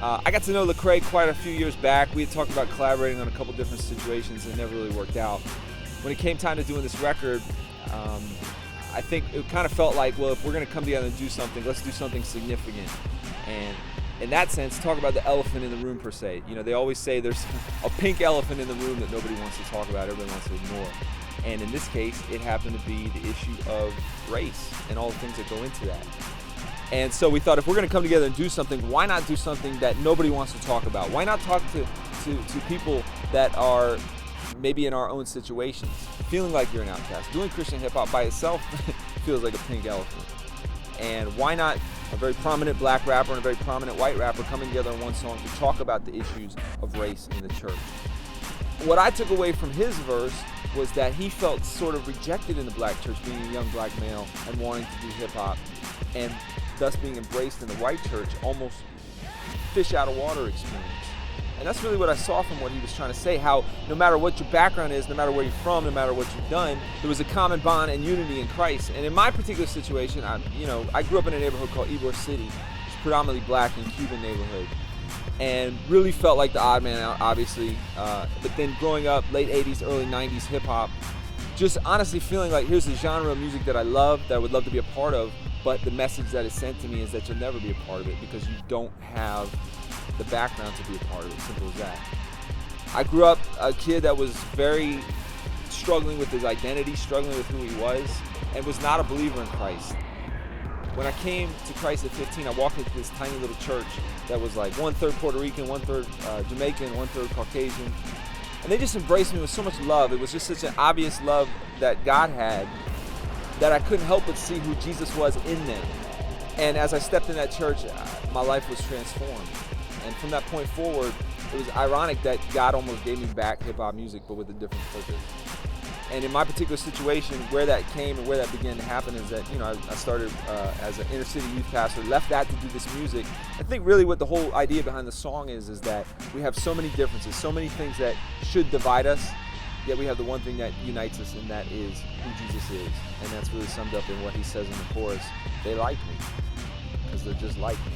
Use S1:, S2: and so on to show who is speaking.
S1: I got to know Lecrae quite a few years back. We had talked about collaborating on a couple different situations and it never really worked out. When it came time to doing this record, I think it kind of felt like, well, if we're going to come together and do something, let's do something significant. And in that sense, talk about the elephant in the room per se. You know, they always say there's a pink elephant in the room that nobody wants to talk about, everybody wants to ignore. And in this case, it happened to be the issue of race and all the things that go into that. And so we thought, if we're going to come together and do something, why not do something that nobody wants to talk about? Why not talk to people that are maybe in our own situations, feeling like you're an outcast? Doing Christian hip-hop by itself feels like a pink elephant. And why not a very prominent black rapper and a very prominent white rapper coming together in one song to talk about the issues of race in the church? What I took away from his verse was that he felt sort of rejected in the black church, being a young black male and wanting to do hip-hop, and thus being embraced in the white church, almost fish out of water experience. And that's really what I saw from what he was trying to say, how no matter what your background is, no matter where you're from, no matter what you've done, there was a common bond and unity in Christ. And in my particular situation, I grew up in a neighborhood called Ybor City. It's predominantly black and Cuban neighborhood. And really felt like the odd man out, obviously. But then growing up, late 80s, early 90s hip-hop, just honestly feeling like here's a genre of music that I love, that I would love to be a part of, but the message that is sent to me is that you'll never be a part of it because you don't have the background to be a part of it, simple as that. I grew up a kid that was very struggling with his identity, struggling with who he was, and was not a believer in Christ. When I came to Christ at 15, I walked into this tiny little church that was like 1/3 Puerto Rican, 1/3 Jamaican, 1/3 Caucasian. And they just embraced me with so much love. It was just such an obvious love that God had that I couldn't help but see who Jesus was in them. And as I stepped in that church, my life was transformed. And from that point forward, it was ironic that God almost gave me back hip-hop music, but with a different purpose. And in my particular situation, where that came and where that began to happen is that, I started as an inner city youth pastor, left that to do this music. I think really what the whole idea behind the song is that we have so many differences, so many things that should divide us, yet we have the one thing that unites us, and that is who Jesus is. And that's really summed up in what he says in the chorus: they like me because they're just like me.